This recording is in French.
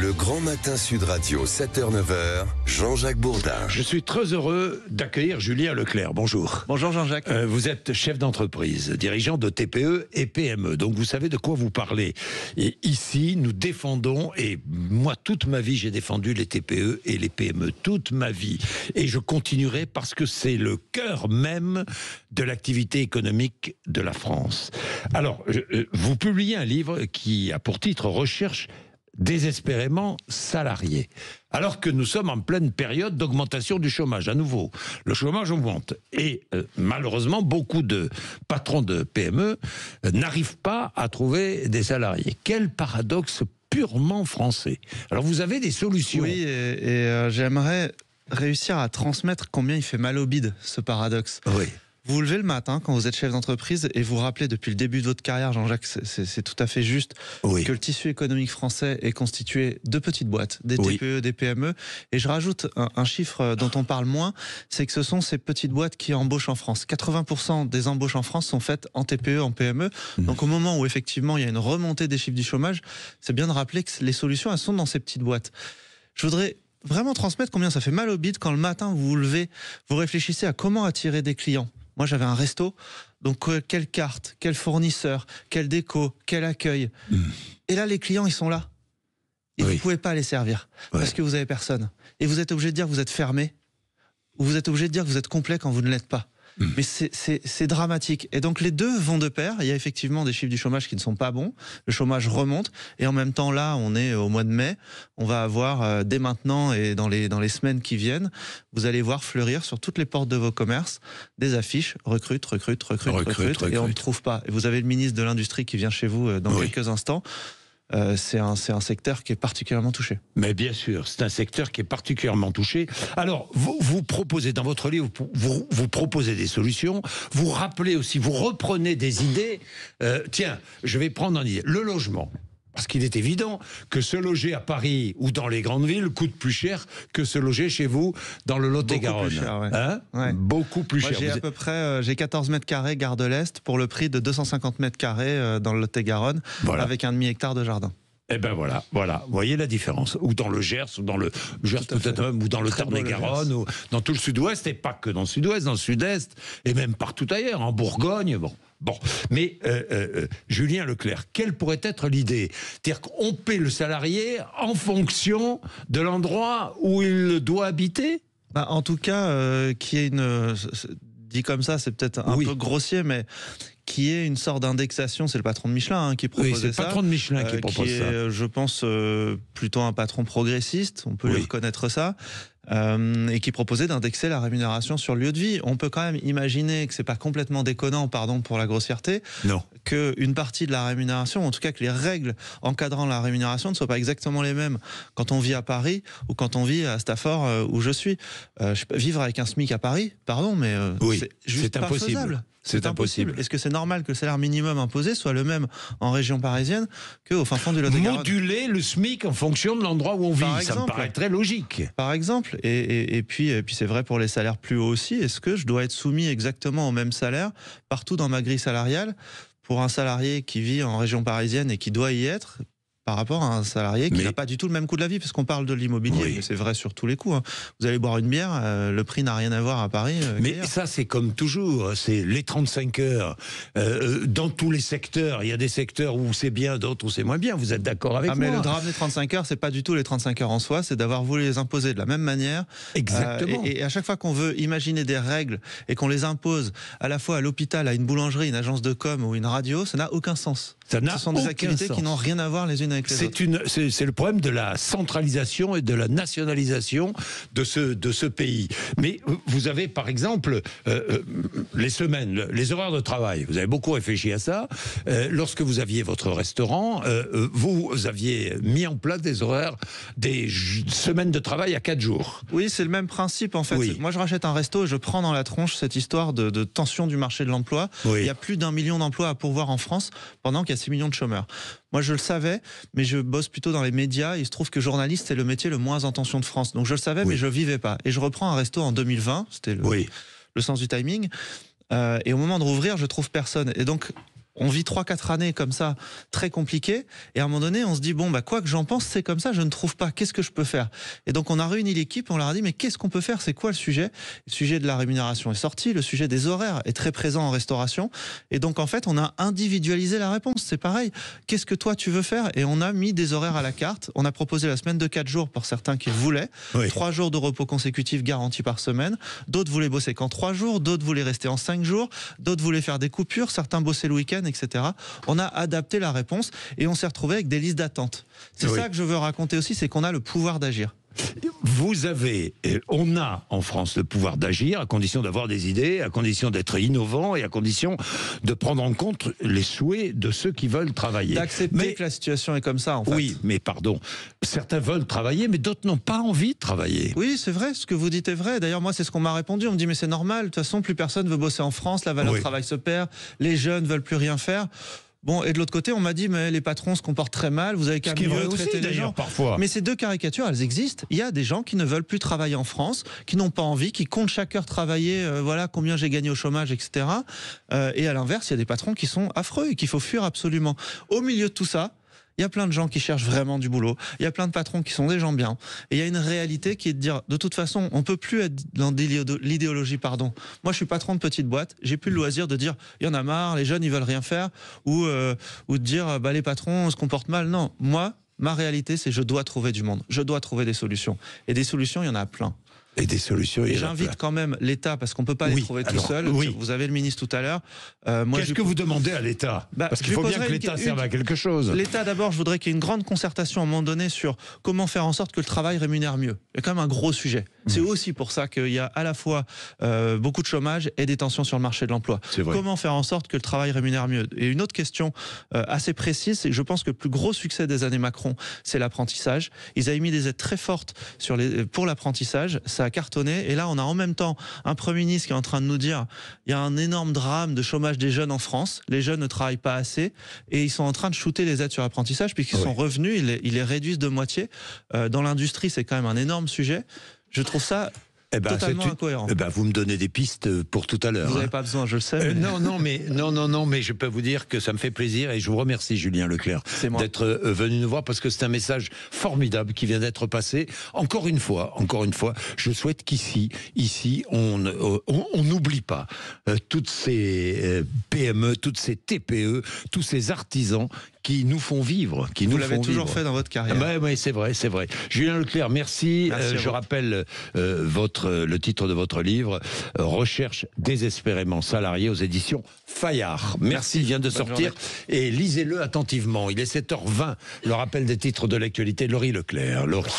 Le Grand Matin Sud Radio, 7h-9h, Jean-Jacques Bourdin. Je suis très heureux d'accueillir Julien Leclerc. Bonjour. Bonjour Jean-Jacques. Vous êtes chef d'entreprise, dirigeant de TPE et PME, donc vous savez de quoi vous parlez. Et ici, nous défendons, et moi toute ma vie j'ai défendu les TPE et les PME, toute ma vie. Et je continuerai parce que c'est le cœur même de l'activité économique de la France. Alors, vous publiez un livre qui a pour titre « Recherche désespérément salariés ». Alors que nous sommes en pleine période d'augmentation du chômage, à nouveau. Le chômage augmente. Et malheureusement, beaucoup de patrons de PME n'arrivent pas à trouver des salariés. Quel paradoxe purement français. Alors vous avez des solutions. Oui, et j'aimerais réussir à transmettre combien il fait mal au bide, ce paradoxe. Oui. Vous vous levez le matin quand vous êtes chef d'entreprise et vous rappelez depuis le début de votre carrière, Jean-Jacques, c'est tout à fait juste, oui, que le tissu économique français est constitué de petites boîtes, des TPE, des PME. Et je rajoute un chiffre dont on parle moins, c'est que ce sont ces petites boîtes qui embauchent en France. 80% des embauches en France sont faites en TPE, en PME. Donc au moment où effectivement il y a une remontée des chiffres du chômage, c'est bien de rappeler que les solutions, elles sont dans ces petites boîtes. Je voudrais vraiment transmettre combien ça fait mal au bide quand le matin vous vous levez, vous réfléchissez à comment attirer des clients. Moi, j'avais un resto, donc quelle carte, quel fournisseur, quel déco, quel accueil. Et là, les clients, ils sont là. Et vous ne pouvez pas les servir parce que vous n'avez personne. Et vous êtes obligé de dire que vous êtes fermé, ou vous êtes obligé de dire que vous êtes complet quand vous ne l'êtes pas. Mais c'est dramatique. Et donc les deux vont de pair. Il y a effectivement des chiffres du chômage qui ne sont pas bons. Le chômage remonte. Et en même temps, là, on est au mois de mai. On va avoir, dès maintenant et dans les semaines qui viennent, vous allez voir fleurir sur toutes les portes de vos commerces des affiches recrute. Et on ne trouve pas. Et vous avez le ministre de l'Industrie qui vient chez vous dans quelques instants. C'est un secteur qui est particulièrement touché. Mais bien sûr, c'est un secteur qui est particulièrement touché. Alors, vous proposez dans votre livre, vous proposez des solutions, vous rappelez aussi, vous reprenez des idées. Tiens, je vais prendre une idée. Le logement. Parce qu'il est évident que se loger à Paris ou dans les grandes villes coûte plus cher que se loger chez vous dans le Lot-et-Garonne. Beaucoup plus cher, Beaucoup plus cher. J'ai à peu près j'ai 14 mètres carrés gare de l'Est pour le prix de 250 mètres carrés dans le Lot-et-Garonne, avec un demi-hectare de jardin. Eh ben voilà, vous voyez la différence. Ou dans le Gers, ou dans le Gers peut-être même, ou dans le Tarn-et-Garonne, ou dans tout le Sud-Ouest, et pas que dans le Sud-Ouest, dans le Sud-Est, et même partout ailleurs, en Bourgogne, Bon, mais Julien Leclerc, quelle pourrait être l'idée? C'est-à-dire qu'on paie le salarié en fonction de l'endroit où il doit habiter? En tout cas, qui est dit comme ça, c'est peut-être un peu grossier, mais qui est une sorte d'indexation. C'est le patron de Michelin qui proposait ça. C'est le patron de Michelin qui propose ça. Qui est, je pense, plutôt un patron progressiste, on peut lui reconnaître ça, et qui proposait d'indexer la rémunération sur le lieu de vie. On peut quand même imaginer que c'est pas complètement déconnant, pardon pour la grossièreté, qu'une partie de la rémunération, en tout cas que les règles encadrant la rémunération ne soient pas exactement les mêmes quand on vit à Paris ou quand on vit à Stafford où je suis. Vivre avec un SMIC à Paris, pardon, mais c'est juste pas faisable. C'est impossible. Est-ce que c'est normal que le salaire minimum imposé soit le même en région parisienne qu'au fin fond du Lot-et-Garonne? Moduler le SMIC en fonction de l'endroit où on vit, ça me paraît très logique. Par exemple, et puis c'est vrai pour les salaires plus hauts aussi. Est-ce que je dois être soumis exactement au même salaire partout dans ma grille salariale pour un salarié qui vit en région parisienne et qui doit y être, par rapport à un salarié qui n'a pas du tout le même coût de la vie, parce qu'on parle de l'immobilier, mais c'est vrai sur tous les coups. Vous allez boire une bière, le prix n'a rien à voir à Paris. Mais ça, c'est comme toujours, c'est les 35 heures. Dans tous les secteurs, il y a des secteurs où c'est bien, d'autres où c'est moins bien. Vous êtes d'accord avec moi? Mais le drame des 35 heures, c'est pas du tout les 35 heures en soi, c'est d'avoir voulu les imposer de la même manière. Exactement. Et à chaque fois qu'on veut imaginer des règles et qu'on les impose à la fois à l'hôpital, à une boulangerie, une agence de com ou une radio, ça n'a aucun sens. Ce sont des activités qui n'ont rien à voir les unes avec les autres. C'est le problème de la centralisation et de la nationalisation de ce pays. Mais vous avez par exemple les semaines, les horaires de travail. Vous avez beaucoup réfléchi à ça. Lorsque vous aviez votre restaurant, vous aviez mis en place des horaires, des semaines de travail à 4 jours. Oui, c'est le même principe en fait. Moi je rachète un resto et je prends dans la tronche cette histoire de tension du marché de l'emploi. Il y a plus d'1 million d'emplois à pourvoir en France pendant qu'il y a 6 millions de chômeurs. Moi, je le savais, mais je bosse plutôt dans les médias. Il se trouve que journaliste, c'est le métier le moins en tension de France. Donc, je le savais, mais je le vivais pas. Et je reprends un resto en 2020. C'était le sens du timing. Et au moment de rouvrir, je trouve personne. Et donc, on vit 3-4 années comme ça, très compliquées, et à un moment donné, on se dit, bon, bah, quoi que j'en pense, c'est comme ça, je ne trouve pas, qu'est-ce que je peux faire? Et donc, on a réuni l'équipe, on leur a dit, mais qu'est-ce qu'on peut faire? C'est quoi le sujet? Le sujet de la rémunération est sorti, le sujet des horaires est très présent en restauration, et donc, en fait, on a individualisé la réponse, c'est pareil. Qu'est-ce que toi, tu veux faire? Et on a mis des horaires à la carte, on a proposé la semaine de 4 jours pour certains qui voulaient, 3 jours de repos consécutifs garantis par semaine, d'autres voulaient bosser qu'en 3 jours, d'autres voulaient rester en 5 jours, d'autres voulaient faire des coupures, certains bossaient le week-end, etc. On a adapté la réponse et on s'est retrouvé avec des listes d'attente. C'est ça que je veux raconter aussi, c'est qu'on a le pouvoir d'agir. On a en France le pouvoir d'agir à condition d'avoir des idées, à condition d'être innovant et à condition de prendre en compte les souhaits de ceux qui veulent travailler. D'accepter que la situation est comme ça, en fait. Oui, mais pardon, certains veulent travailler, mais d'autres n'ont pas envie de travailler. Oui, c'est vrai, ce que vous dites est vrai. D'ailleurs, moi, c'est ce qu'on m'a répondu. On me dit, mais c'est normal, de toute façon, plus personne veut bosser en France, la valeur travail se perd, les jeunes veulent plus rien faire. Bon, et de l'autre côté, on m'a dit, mais les patrons se comportent très mal, vous avez qu'à mieux traiter les gens. Parfois. Mais ces deux caricatures, elles existent. Il y a des gens qui ne veulent plus travailler en France, qui n'ont pas envie, qui comptent chaque heure travailler, voilà combien j'ai gagné au chômage, etc. Et à l'inverse, il y a des patrons qui sont affreux et qu'il faut fuir absolument. Au milieu de tout ça, il y a plein de gens qui cherchent vraiment du boulot. Il y a plein de patrons qui sont des gens bien. Et il y a une réalité qui est de dire, de toute façon, on peut plus être dans l'idéologie, pardon. Moi, je suis patron de petite boîte. J'ai plus le loisir de dire, il y en a marre, les jeunes, ils veulent rien faire. Ou de dire, bah, les patrons se comportent mal. Non, moi, ma réalité, c'est je dois trouver du monde. Je dois trouver des solutions. Et des solutions, il y en a plein. Et des solutions. Et j'invite quand même l'État, parce qu'on ne peut pas les trouver tout seul. Vous avez le ministre tout à l'heure. Qu'est-ce que vous demandez à l'État? Parce qu'il faut bien que l'État serve à quelque chose. L'État, d'abord, je voudrais qu'il y ait une grande concertation à un moment donné sur comment faire en sorte que le travail rémunère mieux. Il y a quand même un gros sujet. C'est aussi pour ça qu'il y a à la fois beaucoup de chômage et des tensions sur le marché de l'emploi. Comment faire en sorte que le travail rémunère mieux? Et une autre question assez précise, c'est que je pense que le plus gros succès des années Macron, c'est l'apprentissage. Ils avaient mis des aides très fortes pour l'apprentissage. Ça a cartonné, et là on a en même temps un Premier ministre qui est en train de nous dire il y a un énorme drame de chômage des jeunes en France, les jeunes ne travaillent pas assez, et ils sont en train de shooter les aides sur l'apprentissage puisqu'ils sont revenus, ils les réduisent de moitié. Dans l'industrie, c'est quand même un énorme sujet. Je trouve ça totalement incohérent. Vous me donnez des pistes pour tout à l'heure. Vous n'avez pas besoin, je le sais. Mais... Non, mais je peux vous dire que ça me fait plaisir et je vous remercie, Julien Leclerc, d'être venu nous voir parce que c'est un message formidable qui vient d'être passé. Encore une fois, je souhaite qu'ici, on n'oublie pas toutes ces PME, toutes ces TPE, tous ces artisans qui nous font vivre, Vous l'avez toujours fait dans votre carrière. Oui, c'est vrai. Julien Leclerc, merci. Je rappelle le titre de votre livre, Recherche désespérément salarié aux éditions Fayard. Merci, il vient de sortir et lisez-le attentivement. Il est 7h20. Le rappel des titres de l'actualité, Laurie Leclerc. Laurie.